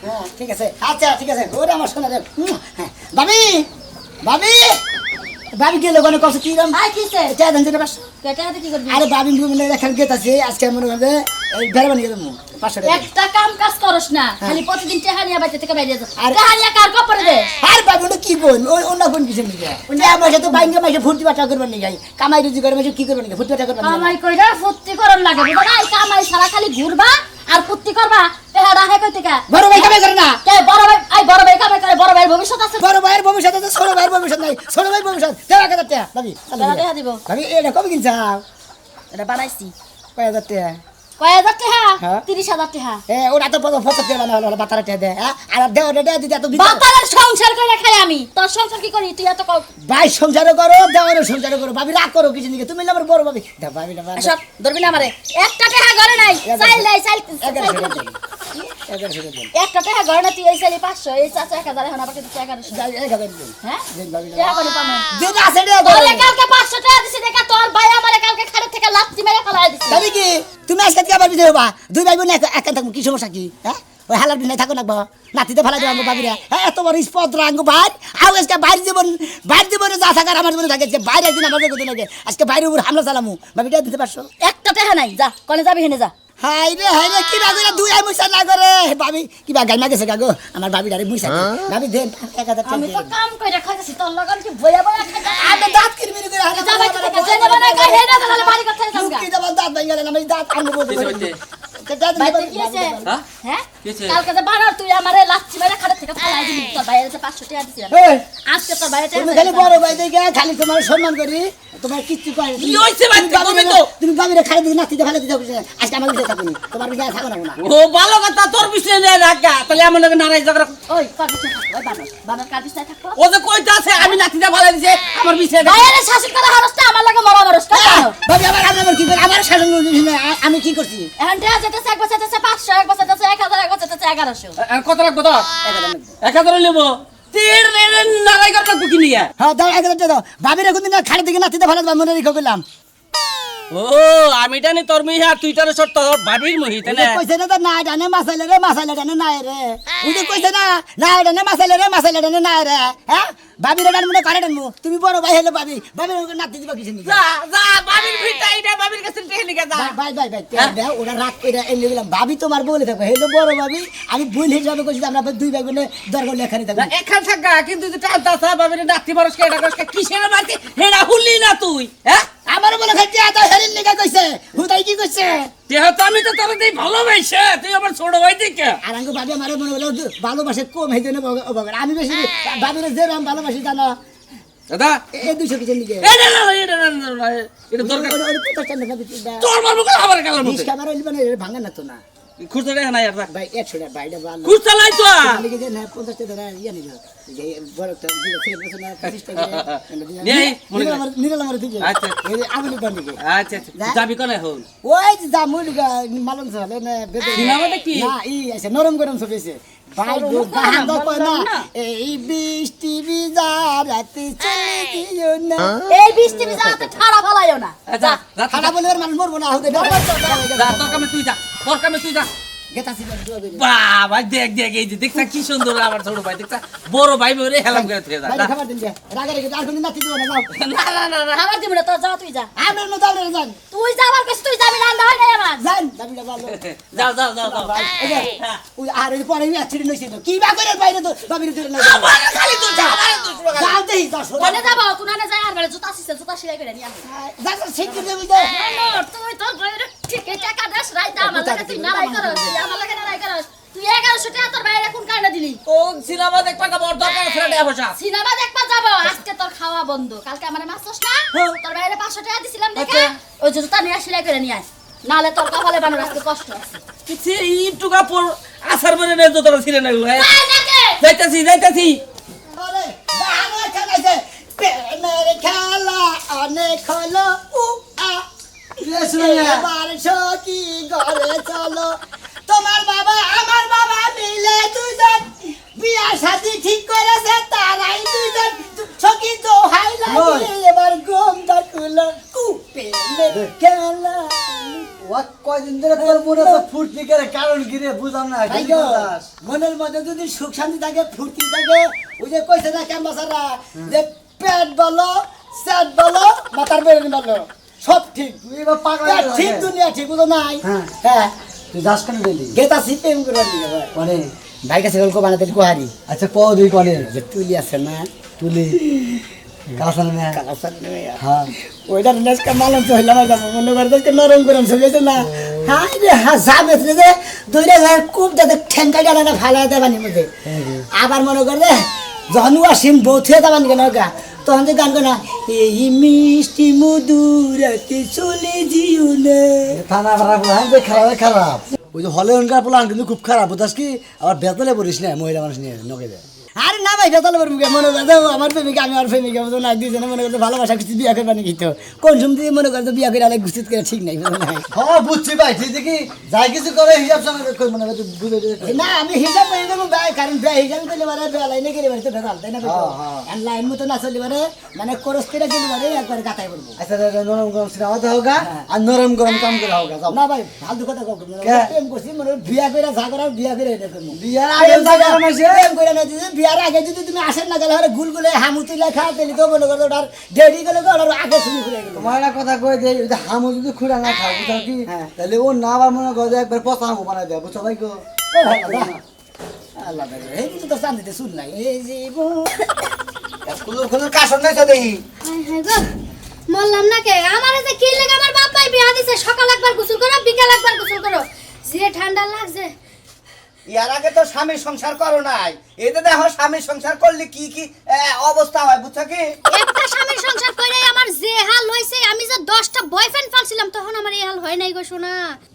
হ্যাঁ ঠিক আছে আচ্ছা ঠিক আছে ওরে আমার সোনা রে হ্যাঁ ভাবি ভাবি ভাবি গেলে কোন কষ্ট কি রকম আই কিছে চা দেন দিনে পাঁচশো কেটাতে কি করবি আরে ভাবি মিলে এখানে গেত আছে আজকে মনে করে এই বেরবানি গেলাম 500 টাকা একটা কাম কাজ করস না খালি প্রতিদিন টেহানিয়া বাইতে থেকে বাইরে যাস টেহানিয়া কার কপরে দে আর ভাবি ওটা কি বোন ওই অন্য কোন কিছু নিয়ে যায় আমার সাথে বাইঙ্গে মাসে ফুর্তি বাটা করবার নিয়ে যাই কামাই রুজি করে মাসে কি করবার নিয়ে ফুর্তি বাটা করবার কামাই কইরা ফুর্তি করন লাগে বুঝা নাই কামাই সারা খালি ঘুরবা আর ফুর্তি করবা টেহারা হে কই থেকে বড় ভাই কামাই করে না কে বড় ভাই কামাই করে বড় ভাইয়ের ভবিষ্যৎ আছে বড় ভাইয়ের ভবিষ্যৎ আছে ছোট ভাইয়ের ভবিষ্যৎ নাই ছোট ভাইয়ের ভবিষ্যৎ টাকা কত টাকা ভাবি টাকা দিব ভাবি এটা কবে কিনছাও এটা বানাইছি কয় হাজার টাকা কয় হাজার টাকা হ্যাঁ। 30,000 টাকা ওটা তো 50 টাকা বানা হলো বাতারা টাকা দেয় আর দেও ওটা দিতে এত বাতারের সংসার করে খাই আমি তোর সংসার কি করি তুই এত ভাই সংসারও করো দেওয়ারও সংসারও করো ভাবি রাগ করো কিছু নিকে তুমি আমার বড় ভাবি ভাবি না সব ধরবি না আমারে একটা টাকা ঘরে নাই চাইল নাই চাইল 1100 দেন একটা টাকা ঘরে না তুই এই চাইলি 500 এই চাচা 1000 এখন আবার তুই 1100 যাই 1000 দেন হ্যাঁ দেন ভাবি না টাকা করে পামু দিন আছে রে তোরে কালকে 500 টাকা দিছি দেখা তোর ভাই আমারে কালকে খাড়ে থেকে লাত্তি মেরে ফেলাই দিছি ভাবি কি তুমি আজকে কি আবার বিজয় হবা দুই ভাই বোন এক থাকবো কি সমস্যা কি হ্যাঁ ওই হালার দিন থাকো না নাতিতে ফেলা দেবো ভাবিরা হ্যাঁ এত বড় স্পদ রাঙ্গ ভাই আও আজকে বাইর জীবনে যা থাকার আমার জীবনে থাকে বাইরে একদিন আমার কথা লাগে আজকে বাইরের উপর হামলা চালামু ভাবিটা দিতে পারছো একটা টাকা নাই যা কোনে যাবি হেনে যা হাই রে কি না করে দুই আই মুসা না করে ভাবি কি বা গাইমা গেছে গাগো আমার ভাবিটারে মুসা ভাবি দেন 1000 টাকা আমি তো কাম কইরা খাইছি তোর লগন কি বয়া বয়া খাই আমি দাঁত কিরমিরি করে হালা যাবে টাকা জেনে বানা গাই হেনা তাহলে বাড়ি কথা যাবগা কি দাও দাঁত ভাঙা গেল আমি দাঁত আনবো বলতে বাইতে কি আছে হ্যাঁ কালকে যে বানার তুই আমারে লাচ্ছি মেরে খাড়ে থেকে ফেলাই দিবি তোর ভাইয়ের কাছে 500 টাকা দিছিলাম আজকে তোর ভাইয়ের তুমি খালি বড় ভাই দেখে খালি তোমার সম্মান করি তোমার কিচ্ছু কয় কি হইছে বাচ্চা কবে তো তুমি ভাবিরে খালি দিকে নাতিতে ফেলে দিতে আজকে আমার কাছে থাকুনি তোমার কাছে থাকো না ও ভালো কথা তোর বিষয়ে নে রাখা তাহলে আমার লগে নারাই ঝগড়া ওই কার পিছনে থাকো ওই বাবার কার পিছনে থাকো ও যে কইতা আছে আমি নাতিটা ভালো দিছে আমার বিষয়ে ভাইয়ের শাসন করা হারসটা আমার লাগে মরা মারসটা জানো ভাবি আমার কি করে আমার শাসন আমি কি করছি এখন টাকা যেতেছে এক বছর যেতেছে 500 এক বছর যেতেছে 1000 এক বছর যেতেছে 1100 কত লাগবে তো 1000 নেব তীর নারাই করতে কি নিয়া হ্যাঁ দাও 1000 টাকা দাও ভাবিরে কোনদিন খালি দিকে নাতিতে ফেলে দিবা মনে রেখে গেলাম ও আমি জানি তোর মিহি আর তুই তারে শর্ত ভাবির মহি তাই কইছে না না জানে মাসাইলে জানে না রে উনি কইছে না জানে মাসাইলে জানে না রে হ্যাঁ ভাবিরে জান মনে করে দেন তুমি বড় ভাই হলে ভাবির নাতি দিবা কিছু নি যা যা ভাবির ভিটাই দে ভাবির কাছে টেনে গা যা ভাই দাও ওরা রাগ করে এনে গেলাম ভাবি তোমার বলে থাকো হেলো বড় ভাবি আমি ভুল হিসাবে কইছি আমরা দুই ভাই বোনে দরকার লেখানি থাকবো এখান থাকা কিন্তু যে টালতা আছে ভাবির নাতি বরস কে এটা করস কিসের মারতি হেডা হুললি না তুই হ্যাঁ আমার বলে খাইতে আতা হেরিন নিকা কইছে হুদাই কি কইছে দেহ তো আমি তো তোর দেই ভালোবাসে তুই আবার ছোট ভাই দিকে আর আঙ্গো ভাবি আমার মনে হলো ভালোবাসে কম হইতে না আমি বেশি ভাবিরে যে রাম ভালোবাসি জানো দাদা এই 200 কিছু নিকে এটা না এটা দরকার তোর মারবো কল আবার গেলাম বিশ কামার হইল মানে ভাঙা না তো না খুচরা রে না আর ভাই 100 টাকা ভাইটা ভালো খুচরা লাই তো লিখে যে না 50 টাকা ইয়া নিল যে বড়টা দিলে ছেলে বসে না 25 টাকা নেই মনে নিরাল আমার দিকে আচ্ছা এই আমি বান দিকে আচ্ছা যাবি কোনে হল ওই যে যা মুলগা মালন চলে না সিনেমাটা কি না ই আছে নরম গরম চলেছে ভাই গো গান দাও না এই বৃষ্টি বিজারাতে চলে দিও না এই বৃষ্টি বিজাতে ঠাড়া ফলাইও না আচ্ছা যা খানা বলে আর মানুষ মরবো না হতে যা তোর কামে তুই যা গেতাছি বাবা দেখ এই যে দেখছা কি সুন্দর আমার ছোট ভাই দেখছা বড় ভাই বলে হেলাম করে তুই যা ভাই খাবার দিন রাগে রেগে আর কোন নাতি দিও না যাও না খাবার দিব না তোর যা তুই যা আমার মতো দাও যান তুই যাবার কাছে তুই যাবি না আন্দা হয় না আমার যান দাবিটা ভালো যাও ওই আর এর পরে অ্যাক্সিডেন্ট হইছে তো কি বা করে বাইরে তো বাবির দিলে না আমার খালি তো যা যাও দেই যাও কোনে যাব কোনে যায় আর বেলা জুতা সিলাই করে নিয়া যাও ঠিক করে বুঝো তুই তোর বইরে ঠিক টাকা দাস রাইতা আমার লাগে তুই নারাই করস তুই আমার লাগে নারাই করস তুই 1100 টাকা তোর বাইরে কোন কারণে দিলি ও সিনেমা দেখবা না বড় দরকার আছে টাকা পয়সা সিনেমা দেখবা যাব আজকে তোর খাওয়া বন্ধ কালকে আমারে মাছ চাস না তোর বাইরে 500 টাকা দিছিলাম দেখে ওই জুতা নিয়ে সিলাই করে নিয়ে আয় নালে তোর কপালে বানার আজকে কষ্ট আছে কিছু ইটু কাপড় আসার পরে নে তোরা ছিলেন না যাইতাছি আরে বাবা খানাছে প্রেমের খেলা অনেক হলো এবার সখী ঘরে চলো তোমার বাবা আমার বাবা মিলে দুজন বিয়া শাদী ঠিক করেছে তারাই দুজন সখী তো হাই লাগে এবার ঘুমটা খুলো প্রেমের খেলা কয়দিন ধরে তোর মনে তো ফুর্তি করে কারণ কি রে বুঝলাম না ভাই কি গো, করতাস? মনের মধ্যে যদি সুখ শান্তি থাকে ফুর্তি থাকে ওই যে কইছে না ক্যাম্পাসাররা যে পেট বলো সেট বলো মাথার বেরেন বলো সব ঠিক তুই এবার পাগল পেট হয়ে ঠিক গেছিস। দুনিয়া ঠিক বুঝো নাই হ্যাঁ। হ্যাঁ তুই যাস কেন ডেলি গেতা সিস্টেম করে দিবে ভাই মানে ভাই কাছে গল্প বানাতে কোহারি আচ্ছা ক দুই কনে যে তুলি আছে না তুলি কালাসান না কালাসার নেই হ্যাঁ ওইটা নেসকা মালন তো হইলাম যাব মনে করে দেখে নরম গরম সবেছে না হাই রে হাসাবে যে দুইটা যায় খুব যাতে ঠ্যাঙ্কা গেলে না ফালা দেবানি মধ্যে আবার মনে করে যখন আসিম বউথে দেবানি কেন গা তখন যে গান না এই মিষ্টি মধুরাতে চলে জিও না থানা ভাড়া পোলা খারাপ খারাপ ওই যে হলে অনকার পোলা কিন্তু খুব খারাপ বুঝাস কি আবার বেতলে পড়িস না মহিলা মানুষ নিয়ে নকে দেয় আরে না ভাই বেতাল মুখে মনে করতে আমার প্রেমিকা আমি আর প্রেমিকা বুঝো না দুইজনে মনে করতে ভালোবাসা কিছু বিয়া করবা নাকি তো কোন সময় মনে করতে বিয়া করে আলে গুছিত করে ঠিক নাই বুঝো নাই হ্যাঁ বুঝছি ভাই ঠিক দেখি যাই কিছু করে হিসাব সঙ্গে মনে করতে বুঝে না আমি হিসাব করে দেবো ভাই কারণ ভাই হিসাব করলে মানে লাইনে গেলে মানে তো ভেজাল তাই না লাইন মতো না চললে মানে মানে খরচ করে গেলে মানে একবারে গাতায় পড়বো আচ্ছা নরম গরম সিনেমা হোগা আর নরম গরম কাম করে হোগা যাও না ভাই ফালতু কথা কাউকে প্রেম করছি মানে বিয়া করে ঝাগড়া বিয়া করে এটা করবো বিয়ার আগে জায়গা রমাইছে প্রেম করে না যদি বিয়ার আগে যদি তুমি আসেন না গেলে গুল গুলে হামুতি লেখা তেলি তো মনে করো ওটার দেরি গেলে ওটার আগে শুরু করে গেল তোমার একটা কথা কই দেই ওই যে হামু যদি খুঁড়া না খাও বুঝছো কি হ্যাঁ। তাহলে ও না আবার মনে করে একবার পচা হামু বানাই দেয় বুঝছো ভাই গো আল্লাহ এই কিন্তু তো শান্তিতে শুন নাই এই জীবন খুলুর খুলুর কাশন নাই তো দেখি হায় হায় গো, মরলাম না কে আমার যে কি লাগে আমার বাপাই বিয়া দিছে সকাল একবার গোসল করো বিকাল একবার গোসল করো যে ঠান্ডা লাগছে ইয়ার আগে তো স্বামীর সংসার করো নাই এতে দেখো স্বামীর সংসার করলে কি কি অবস্থা হয় বুঝছো কি একটা স্বামীর সংসার করে আমার যে হাল হইছে আমি যে 10টা বয়ফ্রেন্ড পালছিলাম তখন আমার এই হাল হয় নাই গো সোনা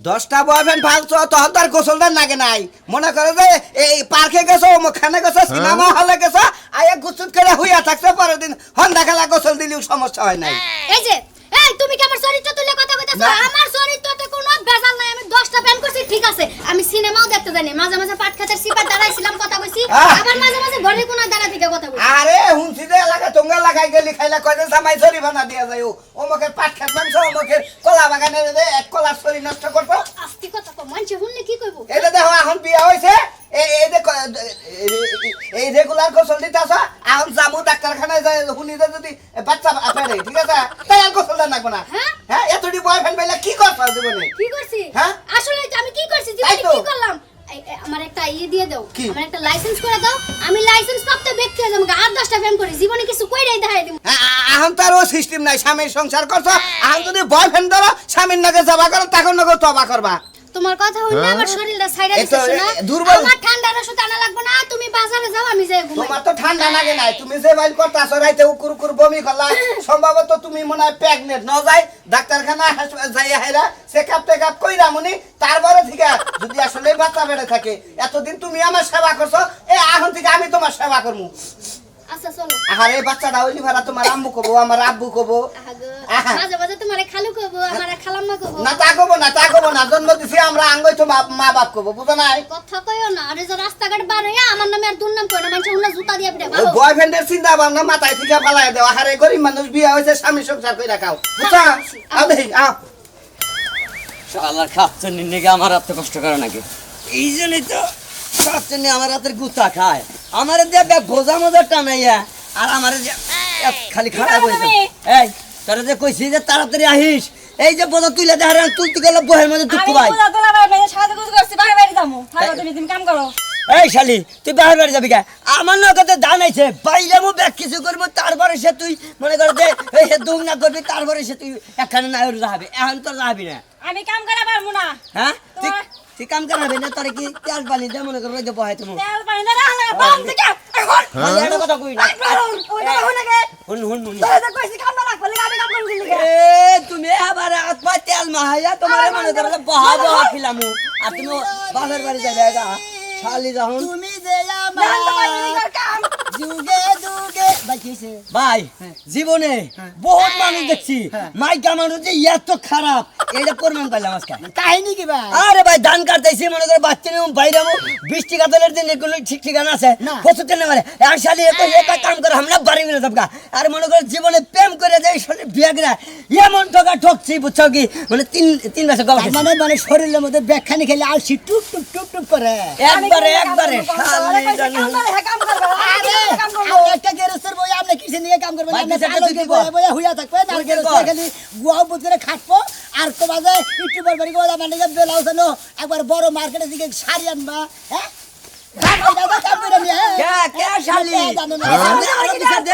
10টা বয়ফ্রেন্ড ফালছো তখন তার গোসলদার নাগে নাই মনে করো যে এই পার্কে গেছো অমুকখানে গেছো সিনেমা হলে গেছো আয়া গুচুত করে হইয়া থাকছো পরের দিন হন্দা খেলা গোসল দিলেও সমস্যা হয় নাই এই যে এই তুমি কি আমার চরিত্র তুলে কথা কইতাছো না। আমার চরিত্রতে কোনো বেজাল নাই আমি 10টা প্যান করছি ঠিক আছে আমি সিনেমাও দেখতে জানি মাঝে মাঝে পাট খাতের সিপার দাঁড়াইছিলাম কথা কইছি আবার মাঝে মাঝে ঘরে কোনা দাঁড়া থেকে কথা কইছি আরে হুনছি যে এলাকা তোঙ্গা লাগাই গেলি খাইলা কয় দিন জামাই সরি বানা দিয়া যায় অমুকের পাট খেত মাংস অমুকের কলা বাগানে এক কলার সরি নষ্ট করতো আস্তি কথা কো মানছে শুনলে কি কইবো এটা দেখো এখন বিয়া হয়েছে এই রেগুলার গোসল দিতেছ এখন যাবো ডাক্তারখানায় যাই শুনিতে যদি বাচ্চা পেরে ঠিক আছে তাই আর গোসল দেন লাগবো না হ্যাঁ? হ্যাঁ এতটি বয়ফ্রেন্ড পাইলে কি করছো জীবনে কি করছি হ্যাঁ? আসলে তো আমি কি করছি তাই জীবনে তো। কি করলাম আমার একটা ইয়ে দিয়ে দাও কি? আমার একটা লাইসেন্স করে দাও আমি লাইসেন্স প্রাপ্ত ব্যক্তি হয়ে যাবো 8-10টা ফ্যান করি জীবনে কিছু কইরাই দেখাই দিমু হ্যাঁ, এখন তার ও সিস্টেম নাই স্বামীর সংসার করছো এখন যদি বয়ফ্রেন্ড ধরো স্বামীর নগে যাবা করো তখন নগে তবা করবা তোমার কথা হইলে আমার শরীরটা ছাইড়া এই তো, দিতেছ না দুর্বল। আমার ঠান্ডার ওষুধ আনা লাগবে না তুমি বাজারে যাও আমি যাই ঘুমাই তোমার তো ঠান্ডা লাগে নাই তুমি যে বাইল করতাছ রাইতে উকুর উকুর বমি করলা সম্ভবত তুমি মনে হয় প্রেগনেন্ট ন যাই ডাক্তারখানা যাই হেরা চেকআপ টেকআপ কইরা মনি তারপরে থেকে যদি আসলে বাচ্চা বেড়ে থাকে এতদিন তুমি আমার সেবা করছো এখন থেকে আমি তোমার সেবা করবো আচ্ছা চলো আর এই বাচ্চাটা হইলি ভাড়া তোমার আম্মু কবো আমার আব্বু কবো আহাগো, আহা। মাঝে মাঝে তোমারে খালু কইবো আমার খালাম্মা কইবো না তা কবো না জন্ম দিছি আমরা আঙ্গই তো মা বাপ কবো বুঝো নাই কথা কইও না আরে যে রাস্তাঘাট বার হইয়া আমার নামে আর দুর্নাম কই না মানুষ উন্না জুতা দিয়া পিটা ওই ভালো বয়ফ্রেন্ডের চিন্তা ভাবনা মাথায় থেকে পালাই দেওয়া আরে গরিব মানুষ বিয়ে হয়েছে স্বামী সংসার করে রাখাও বুঝছো আও দেখি আও শালার খাচ্ছে নিকে আমার এত কষ্ট করে নাকি এই জন্যই তো খাচ্ছে নি আমার হাতের গুতা খায় আমার দিয়ে ব্যাগ ভোজা মজা টানাইয়া আর আমার যে খালি খারাপ হয়েছে এই তোরা যে কইছি যে তাড়াতাড়ি আহিস এই যে বোঝা তুইলে দেখার তুলতে গেলে বহের মধ্যে দুঃখ পাই এই শালি তুই বাহির বাড়ি যাবি কে আমার নগদে দান আইছে বাইরে মু ব্যাগ কিছু করবো তারপরে সে তুই মনে কর যে এই সে দুম না করবি তারপরে সে তুই একখানে না যাবি এখন তোর যাবি না আমি কাম করা পারবো না হ্যাঁ তুই কাম করাবি না তোর কি তেল পানি দে মনে কর যে বহাই তুমি তেল পানি না রাখলে বাম থেকে এখন একটা কথা কই না ওই কথা হই না কে হুন হুন হুন তোরে তো কইছি কাম না রাখলে আমি কাম করব দিলি কে এ তুমি আবার হাত পা তেল মাহাইয়া তোমার মনে করো যে বহা বহা খিলামু আর তুমি বাপের বাড়ি যাবে শালি যখন তুমি যে না তো আমার পারি কাম যুগে যুগে বাকি কি হয়েছে? ভাই জীবনে বহুত মানুষ দেখছি মাইকা মানুষ যে এত খারাপ এটা প্রমাণ পাইলাম আজকে। কাহিনী কি ভাই? আরে ভাই ধান কাটতেছি মনে করে বাচ্চা নিয়ে বাইরে বৃষ্টি কাতলের দিন কোনো ঠিক ঠিকানা আছে না। প্রচুর টেনে মারে আর শালি এত একা কাম করে আমরা বাড়ি মিলে যাবগা। আর মনে করে জীবনে প্রেম করে যে শালি বিয়ে করে এমন ঠকা ঠকছি বুঝছো কি মানে তিন বছর গল্প তার মানে শরীরের মধ্যে ব্যাখ্যানি খেলে আলসি টুপ টুপ টুপ টুপ করে। একবারে শালি জানি কাম করবে আরে, কাম করবে আপনি একটা গেরস্তের বই আপনি কিসে নিয়ে কাম করবেন? ভাই, আপনি কিসের পালঙ্কে তুই কি বইয়া কর? বইয়া হুইয়া থাকবেন, আর তুই কি গেরস্তে কর? খালি গুয়া বুঝ করে খাটবো, আর তোমাদের একটু বরবারি করে আপনার দিকে বেলাও জানো, একবার বড় মার্কেটের দিকে শাড়ি আনবা, হ্যাঁ? কাম করে দাও, কাম করে নিয়ে, হ্যাঁ? কে শালি জানো না। আরো বিচার দে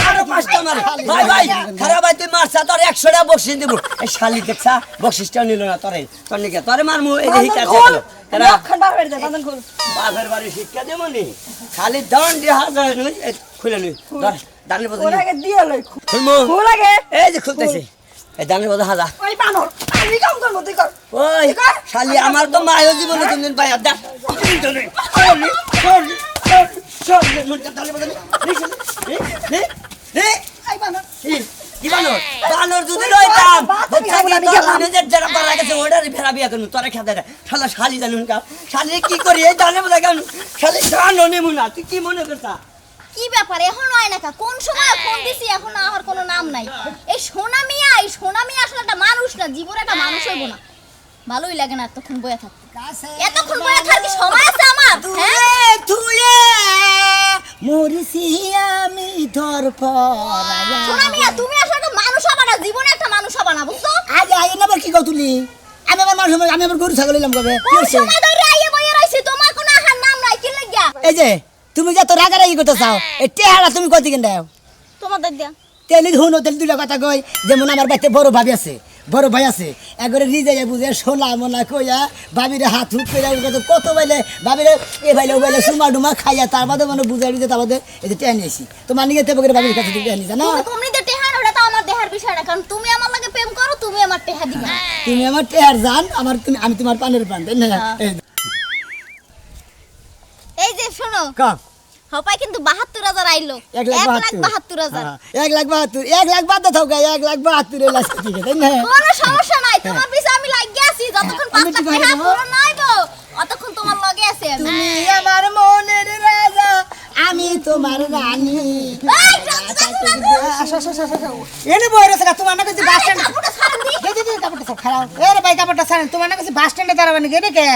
আরো পাঁচটা মার ভাই ভাই খারাপ ভাই তুই মারছা তোর 100 টাকা বকশিস দিব এই শালি দেখছা বকশিসটা নিল না তোরে তোর নিকে তোরে মারমু এই যে হিকা আছে তারা লক্ষণ বার হয়ে যায় বাঁধন খুল বাপের বাড়ি শিক্ষা দেব নি খালি দান দিয়ে হাজার নই খুলে নই ধর দানের বদলে ওর আগে দিয়ে লই খুলমু খুল আগে এই যে খুলতেছি এই দানের বদলে হাজার ওই বানর আমি কাম করবো তুই কর ওই শালি আমার তো মায়ের জীবনে কোনদিন পাই আদা বানর যদি লইতাম নিজের যারা পারা গেছে ওটারই ফেরা বিয়া করুন তোরা খেতে শালা শালি জানুন কা শালি কি করি এই জানে বোঝা কেন শালি জানো নেমু না তুই কি মনে করতা কি ব্যাপার এখন হয় না কা? কোন সময় ফোন দিছি এখন আর কোনো নাম নাই। এই সোনা মিয়া আসলে একটা মানুষ না, জীবনে একটা মানুষ হইব না। ভালোই লাগে না এতক্ষণ বয়ে থাকতে। এতক্ষণ বয়ে থাকার কি সময় আছে আমার? হ্যাঁ তুলে মরিছি আমি তোর পরায়া। সোনা মিয়া তুমি আসলে একটা মানুষ হবা না, জীবনে একটা মানুষ হবা না, বুঝছো? আগে আগে না আবার কি কও তুলি? আমি আমার মানুষ আমি আবার গরু ছাগল নিলাম কবে? কি কোন হইছে? সময় ধরে আইয়ে বইয়ে রইছি, তোমার কোনো আহার নাম নাই, কি লাগিয়া? এই যে তুমি যত রাগারাগি করতে চাও এই টেহারা তুমি কত কিন দাও? তোমাদের দিয়া তেলি হুন তেল দুটা কথা কই, যেমন আমার বাড়িতে বড় ভাবি আছে, বড় ভাই আছে, একবারে রিজে বুঝে সোনা মোনা কইয়া ভাবিরে হাত হুট করে কত বাইলে ভাবিরে এ ভাইলে ও ভাইলে সুমা ডুমা খাইয়া তার বাদে মানে বুঝাই দিতে তার বাদে এই যে টেয়া নিয়েছি তোমার নিয়ে তেবে করে ভাবির কাছে টেয়া নিয়ে জানো? তুমি কমনিতে টেহার ওটা তো আমার দেহার বিষয় না, কারণ তুমি আমার লাগে প্রেম করো, তুমি আমার টেহা দিবা। তুমি আমার টেহার জান, আমার তুমি আমি তোমার পানের পান, তাই না? এই এই যে শোনো, কম হপাই কিন্তু 72,000 আইলো, 1,72,000। 1,72,000 বাদ দাও গা, 1,72,000 এর লাস্ট ঠিক আছে, তাই না? কোনো সমস্যা নাই, তোমার পিছে আমি লাগিয়ে আছি, যতক্ষণ 5 লাখ টাকা পুরো নাইবো অতক্ষণ তোমার লগে আছে আমি। তুমি আমার মনের রাজা, আমি তোমার রানী। এই, এনে বই রয়েছে তোমার না কাছে বাস স্ট্যান্ড কাপড়টা ছাড়েন দি। কাপড়টা খারাপ এরে ভাই কাপড়টা ছাড়েন তোমার না কাছে বাস স্ট্যান্ডে দাঁড়াবেন কি রে কে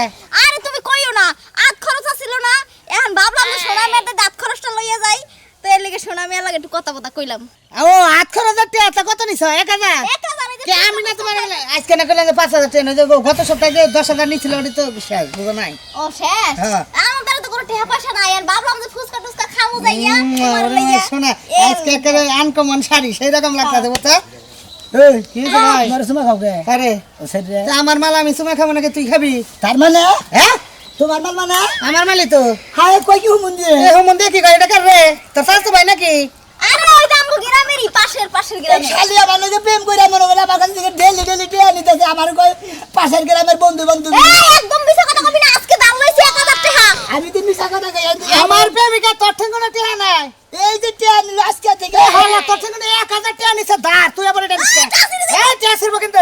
আরে তুমি কইও না, আত খরচ ছিল না, এখন ভাবলাম যে সোনা মেয়েদের দাঁত খরচটা লইয়া যাই, তো এর লিগে সোনা মেয়ের লাগে একটু কথা কইলাম। ও 8,000 টাকা কত নিছ 1,000 1,000 এই যে কে আমি না তোমার আজকে না করলে 5,000 টাকা যে গত সপ্তাহে যে 10,000 নিছিল ওটা তো শেষ বুঝো নাই ও শেষ, হ্যাঁ। আমার দ্বারা তো কোনো টাকা পয়সা নাই, আর ভাবলাম যে ফুচকা টুচকা খামু যাইয়া তোমার লইয়া। শোনা আজকে একেবারে আনকমন শাড়ি সেই রকম লাগতাছে বুঝছো এই কি রে ভাই তোমার সুমা খাও গে? আরে ও সেট রে। তা আমার মাল আমি সুমা খাবো নাকি তুই খাবি তার মানে হ্যাঁ তোমার মাল মানে আমার মালই তো হায় কই কি হুমুন দিয়ে? এ হোমন দিয়ে কি কয় এটা কার রে তোর শাশু ভাই নাকি আরে ওই দাম গ্রামেরই পাশের এই গ্রামে। শালি আমার লগে প্রেম কইরা মনে করে আমার কাছ থেকে ডেলি টিয়া নিতেছে, আমার কই পাশের গ্রামের বন্ধু বান্ধব। এই একদম মিছা কথা কবি না, আজকে দাম লইছি 1,000 টাকা। আমি তো মিছা কথা কই, আমার প্রেমিকা তোর থেকে কোনো টিয়া নাই এই যে টিয়া নিল আজকে থেকে। এ হলা তোর থেকে 1,000 টাকা নিছে ধার তুই আবার এটা নিছিস এই টিয়া ছিড়বো কিন্তু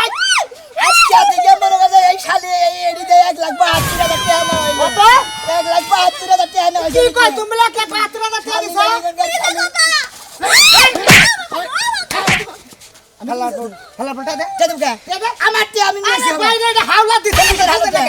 আজকে থেকে মনে করে এই শালি এই এডিতে 1,72,000 টাকা নয়। কত 1,72,000 টাকা নয়। কি কয় তুমি লাখ 1,72,000 টাকা দিছো হালা পড়া দে আমার টিয়া আমি আরে নিয়েছি। বাইরে এটা হাওলা দিছে হাওলা দে।